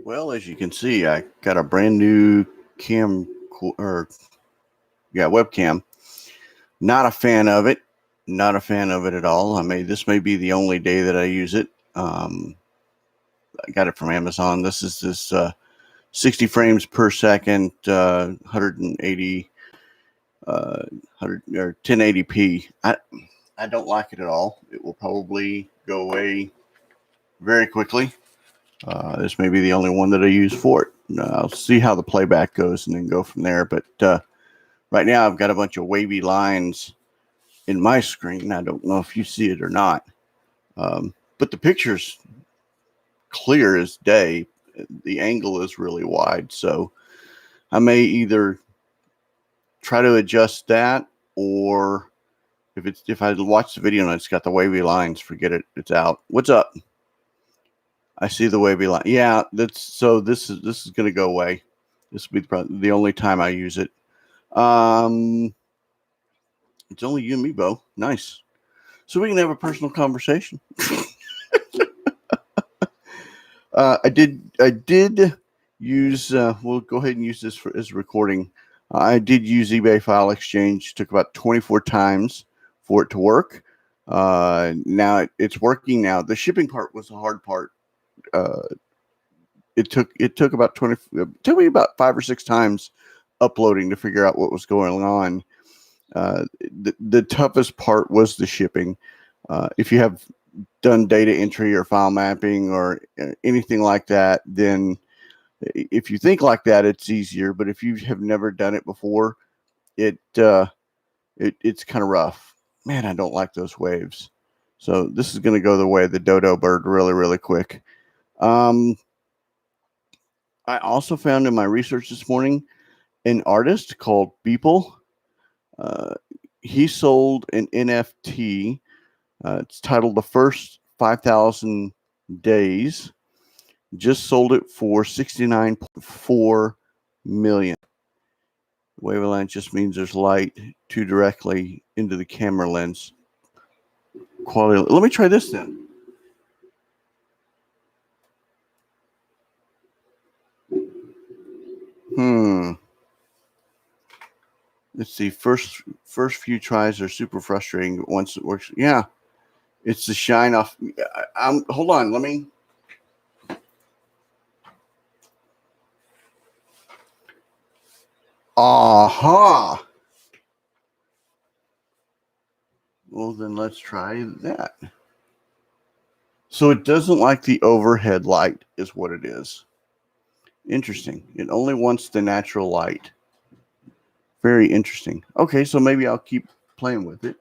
Well, as you can see, I got a brand new or webcam. Not a fan of it. Not a fan of it at all. This may be the only day that I use it. I got it from Amazon. This is this 60 frames per second, 180, 100 or 1080p. I don't like it at all. It will probably go away very quickly. This may be the only one that I use for it. I'll see how the playback goes and then go from there. But right now I've got a bunch of wavy lines in my screen. I don't know if you see it or not. But the picture's clear as day. The angle is really wide. So I may either try to adjust that, or if I watch the video and it's got the wavy lines, forget it. It's out. What's up? I see the wavy line. Yeah, this is going to go away. This will be the only time I use it. It's only you and me, Bo. Nice. So we can have a personal conversation. I did use. We'll go ahead and use this as recording. I did use eBay File Exchange. Took about 24 times for it to work. Now it's working now. The shipping part was the hard part. It took about 20. It took me about 5 or 6 times uploading to figure out what was going on. The toughest part was the shipping. If you have done data entry or file mapping or anything like that, then if you think like that, it's easier. But if you have never done it before, it's kind of rough. Man, I don't like those waves. So this is going to go the way of the dodo bird really, really quick. I also found in my research this morning an artist called Beeple. He sold an NFT. It's titled The First 5,000 Days. Just sold it for $69.4 million. Wavelength just means there's light too directly into the camera lens. Quality. Let me try this then. Let's see. First few tries are super frustrating, but once it works, yeah, it's the shine off. Hold on. Let me. Aha. Well, then let's try that. So it doesn't like the overhead light, is what it is. Interesting. It only wants the natural light. Very interesting. Okay, so maybe I'll keep playing with it.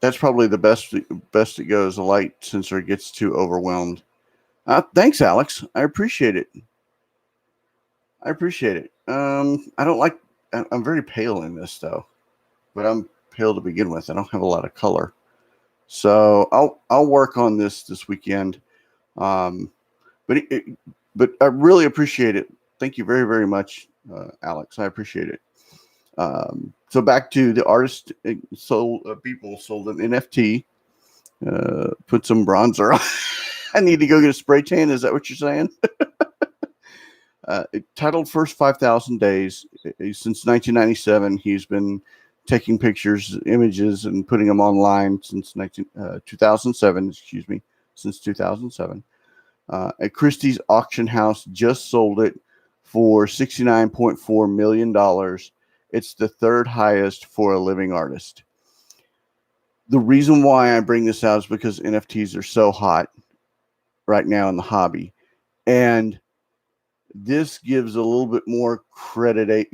That's probably the best it goes. The light sensor gets too overwhelmed. Thanks, Alex. I appreciate it. I don't like. I'm very pale in this though, but I'm pale to begin with. I don't have a lot of color, so I'll work on this weekend. But I really appreciate it. Thank you very, very much, Alex. I appreciate it. So back to the artist. People sold an NFT. Put some bronzer on. I need to go get a spray tan. Is that what you're saying? Titled First 5,000 Days. Since 1997, he's been taking pictures, images, and putting them online since 2007. Excuse me, since 2007. At Christie's auction house just sold it for $69.4 million. It's the third highest for a living artist. The reason why I bring this out is because NFTs are so hot right now in the hobby. And this gives a little bit more credit,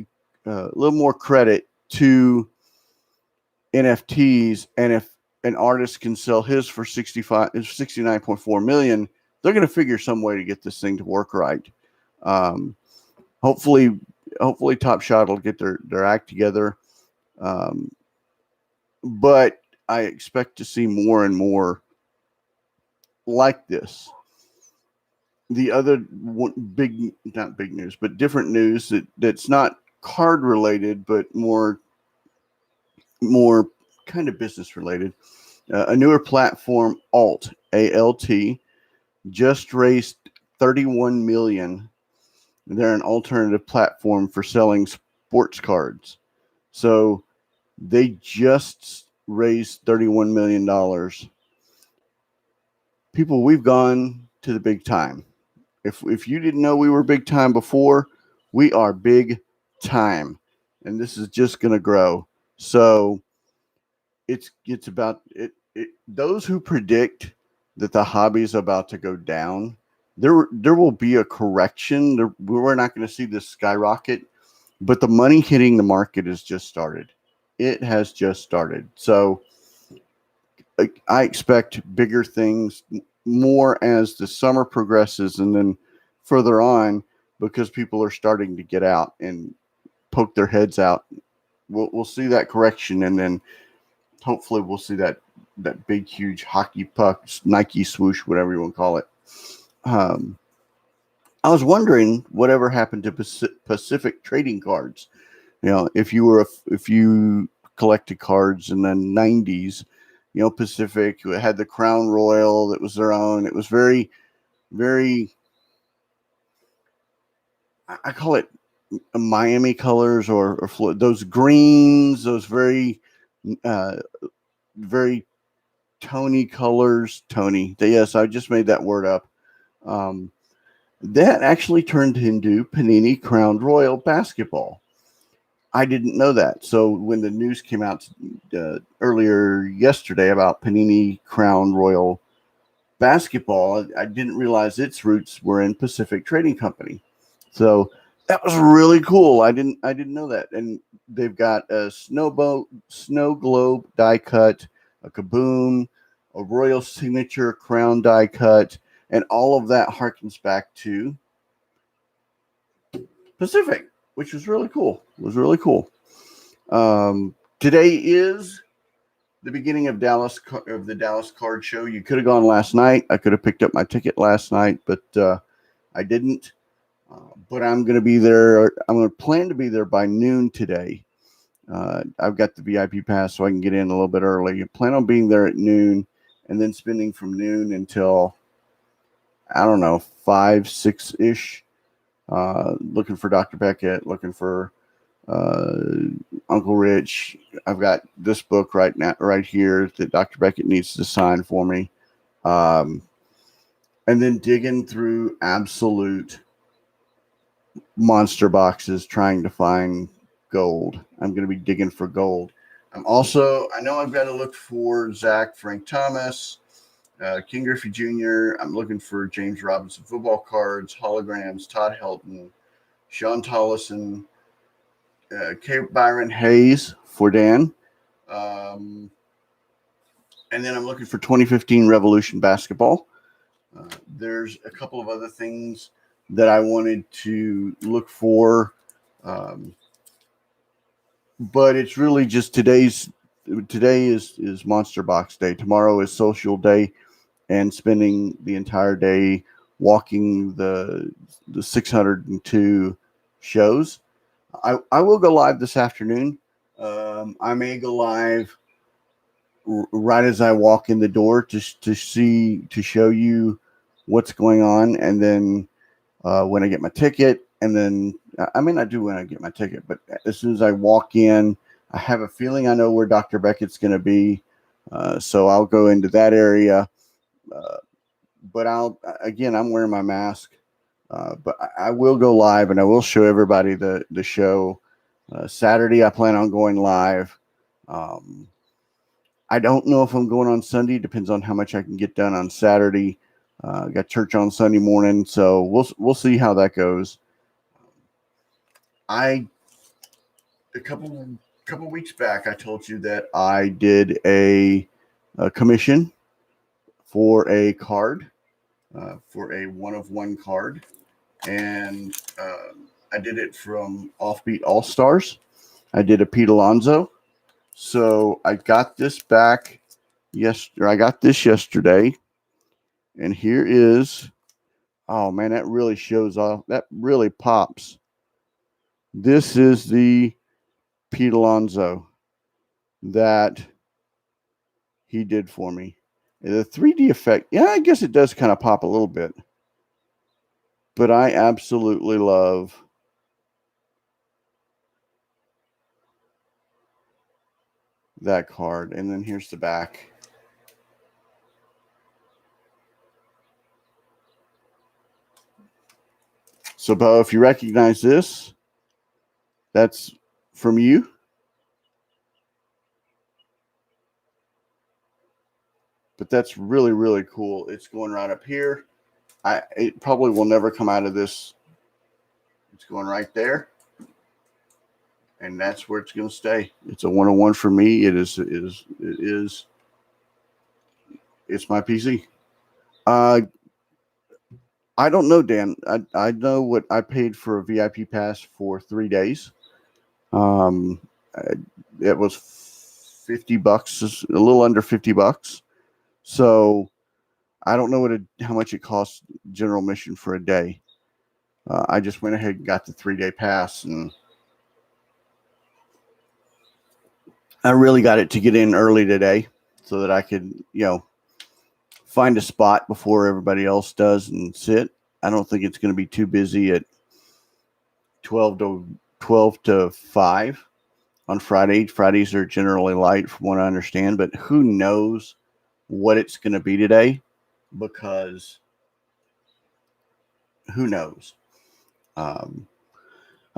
to NFTs. And if an artist can sell his for 69.4 million, they're going to figure some way to get this thing to work right. Hopefully Top Shot will get their act together. But I expect to see more and more like this. The other not big news, but different news that's not card related, but more kind of business related. A newer platform, ALT, just raised 31 million. They're an alternative platform for selling sports cards. So they just raised $31 million. People, we've gone to the big time. If you didn't know we were big time before, we are big time. And this is just going to grow. So it's about it. Those who predict that the hobby is about to go down, there will be a correction. We're not going to see this skyrocket, but the money hitting the market has just started. It has just started. So I expect bigger things more as the summer progresses and then further on, because people are starting to get out and poke their heads out. We'll see that correction, and then hopefully we'll see that big, huge hockey puck, Nike swoosh, whatever you want to call it. I was wondering whatever happened to Pacific trading cards. If you collected cards in the 90s, Pacific had the Crown Royal that was their own. It was very, very, I call it Miami colors or those greens, those very, very Tony colors. Yes, I just made that word up. That actually turned into Panini Crown Royal basketball. I didn't know that. So when the news came out earlier yesterday about Panini Crown Royal basketball, I didn't realize its roots were in Pacific Trading Company. So that was really cool. I didn't know that. And they've got a snow globe die cut, a Kaboom, a Royal Signature Crown die cut, and all of that harkens back to Pacific, which was really cool. Today is the beginning of the Dallas Card Show. You could have gone last night. I could have picked up my ticket last night, but I didn't. But I'm going to be there. I'm going to plan to be there by noon today. I've got the VIP pass, so I can get in a little bit early. I plan on being there at noon, and then spending from noon until, I don't know, 5, 6-ish. Looking for Dr. Beckett, looking for Uncle Rich. I've got this book right here that Dr. Beckett needs to sign for me. And then digging through absolute monster boxes trying to find gold. I'm going to be digging for gold. I know I've got to look for Frank Thomas, King Griffey Jr. I'm looking for James Robinson football cards, holograms, Todd Helton, Sean Tollison, Byron Hayes for Dan. And then I'm looking for 2015 Revolution basketball. There's a couple of other things that I wanted to look for. But it's really just today is Monster Box Day. Tomorrow is Social Day, and spending the entire day walking the 602 shows. I will go live this afternoon. I may go live right as I walk in the door to show you what's going on, and then when I get my ticket, and then I may not do when I get my ticket, but as soon as I walk in, I have a feeling I know where Dr. Beckett's going to be, so I'll go into that area. But I'm wearing my mask, but I will go live, and I will show everybody the show. Saturday, I plan on going live. I don't know if I'm going on Sunday. Depends on how much I can get done on Saturday. Got church on Sunday morning, so we'll see how that goes. A couple weeks back, I told you that I did a commission for a card, for a 1-of-1 card, and I did it from Offbeat All Stars. I did a Pete Alonso. So I got this back yesterday. I got this yesterday, and here is. Oh man, that really shows off. That really pops. This is the Pete Alonso that he did for me. The 3D effect, yeah, I guess it does kind of pop a little bit. But I absolutely love that card. And then here's the back. So, Bo, if you recognize this, that's from you. But that's really, really cool. It's going right up here. It probably will never come out of this. It's going right there. And that's where it's going to stay. It's a 101 for me. It's my PC. I don't know, Dan. I know what I paid for a VIP pass for 3 days. It was $50, a little under $50. So I don't know how much it costs general admission for a day. I just went ahead and got the 3-day pass, and I really got it to get in early today so that I could, find a spot before everybody else does and sit. I don't think it's going to be too busy at 12 to 5 on Friday. Fridays are generally light from what I understand, but who knows what it's going to be today, because who knows? I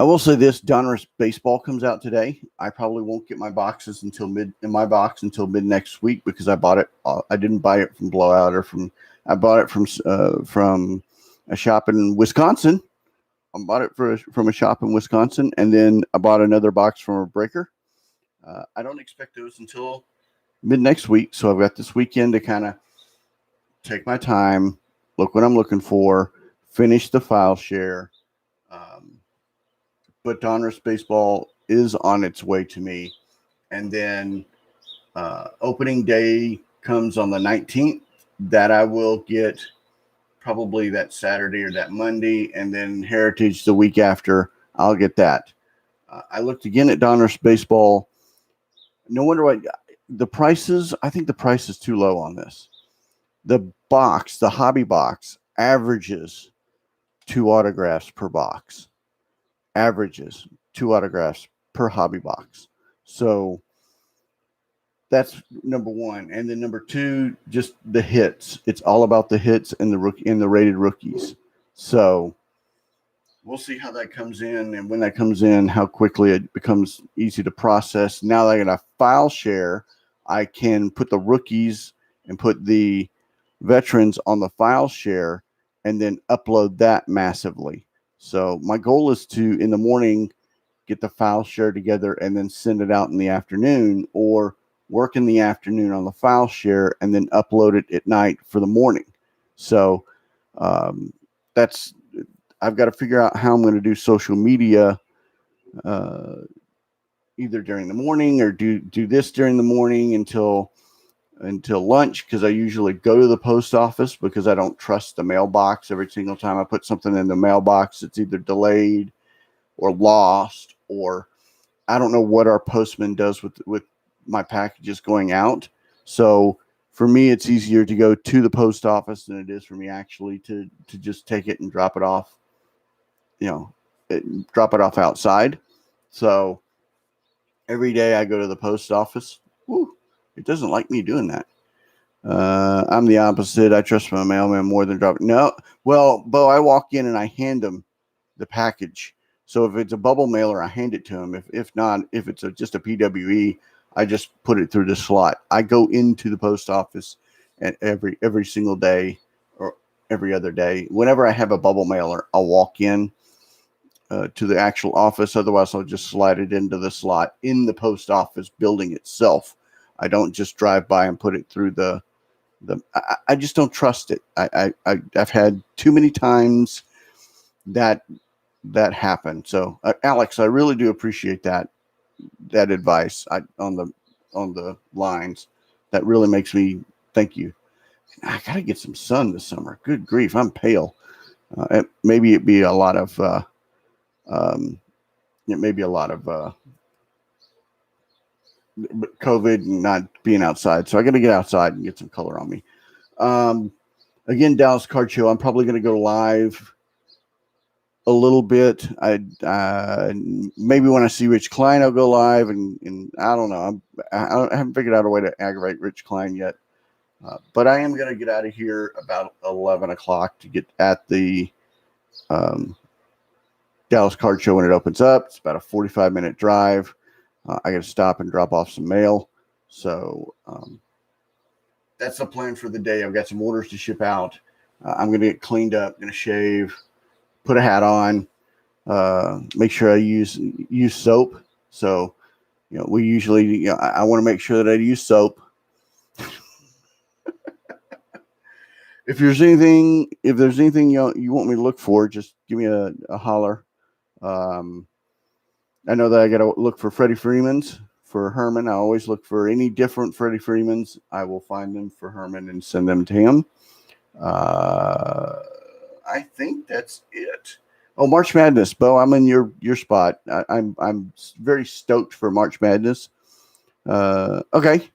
will say this: Donruss Baseball comes out today. I probably won't get my boxes until mid next week, because I bought it. I didn't buy it from Blowout I bought it from a shop in Wisconsin. I bought it from a shop in Wisconsin, and then I bought another box from a breaker. I don't expect those until mid next week, so I've got this weekend to kind of take my time, look what I'm looking for, finish the file share. But Donruss Baseball is on its way to me. And then opening day comes on the 19th. That I will get probably that Saturday or that Monday. And then Heritage the week after, I'll get that. I looked again at Donruss Baseball. No wonder why the prices, I think the price is too low on this. The hobby box, averages 2 autographs per box. Averages 2 autographs per hobby box. So that's number one. And then number two, just the hits. It's all about the hits and the rated rookies. So we'll see how that comes in, and when that comes in, how quickly it becomes easy to process. Now that I got a file share, I can put the rookies and put the veterans on the file share and then upload that massively. So my goal is to, in the morning, get the file share together and then send it out in the afternoon, or work in the afternoon on the file share and then upload it at night for the morning. So I've got to figure out how I'm going to do social media, either during the morning or do this during the morning until lunch, because I usually go to the post office because I don't trust the mailbox. Every single time I put something in the mailbox, it's either delayed or lost, or I don't know what our postman does with my packages going out. So for me, it's easier to go to the post office than it is for me actually to just take it and drop it off, drop it off outside. So every day I go to the post office. Woo, it doesn't like me doing that. I'm the opposite. I trust my mailman more than dropping. No, well, Bo, I walk in and I hand him the package. So if it's a bubble mailer, I hand it to him. If not, if it's just a PWE, I just put it through the slot. I go into the post office and every single day or every other day. Whenever I have a bubble mailer, I'll walk in to the actual office. Otherwise, I'll just slide it into the slot in the post office building itself. I don't just drive by and put it through I just don't trust it. I've had too many times that happened. So Alex, I really do appreciate that advice on the lines. That really makes me thank you. I gotta get some sun this summer. Good grief, I'm pale. Maybe it'd be a lot of it may be a lot of COVID and not being outside. So I got to get outside and get some color on me. Again, Dallas Card Show. I'm probably going to go live a little bit. Maybe when I see Rich Klein, I'll go live, and I don't know. I haven't figured out a way to aggravate Rich Klein yet. But I am going to get out of here about 11 o'clock to get at the Dallas Card Show when it opens up. It's about a 45-minute drive. I got to stop and drop off some mail. So that's the plan for the day. I've got some orders to ship out. I'm going to get cleaned up, going to shave, put a hat on, make sure I use soap. So, we usually, I want to make sure that I use soap. If there's anything you want me to look for, just give me a holler. I know that I got to look for Freddie Freeman's for Herman. I always look for any different Freddie Freeman's. I will find them for Herman and send them to him. I think that's it. Oh, March Madness, Bo, I'm in your spot. I'm very stoked for March Madness. Okay.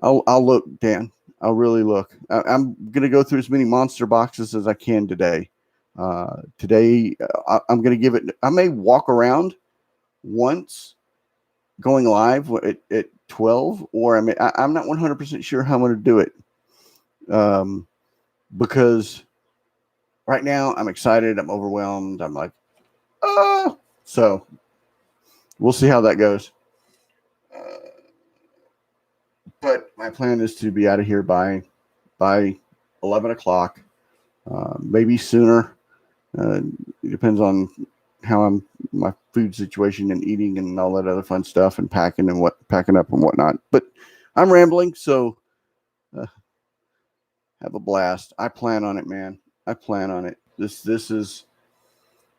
I'll look, Dan. I'll really look. I'm gonna go through as many monster boxes as I can today. Today, I'm gonna give it. I may walk around once going live at 12, or I'm not 100% sure how I'm gonna do it. Because right now I'm excited. I'm overwhelmed. I'm like, oh, so we'll see how that goes. But my plan is to be out of here by 11 o'clock, maybe sooner. It depends on how my food situation and eating and all that other fun stuff and packing up and whatnot. But I'm rambling, so have a blast. I plan on it, man. I plan on it. This is,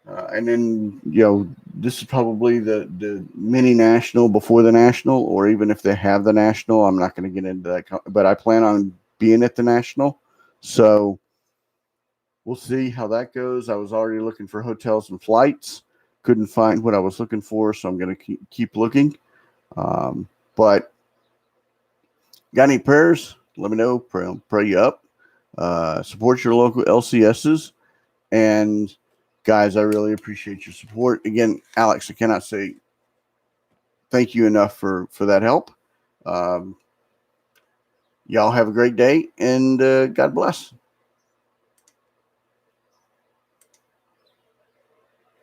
and then this is probably the mini national before the national, or even if they have the national, I'm not going to get into that. But I plan on being at the national, so we'll see how that goes. I was already looking for hotels and flights, couldn't find what I was looking for, so I'm going to keep looking. But got any prayers? Let me know. Pray you up. Support your local LCSs, and guys, I really appreciate your support. Again, Alex, I cannot say thank you enough for that help. Y'all have a great day, and God bless.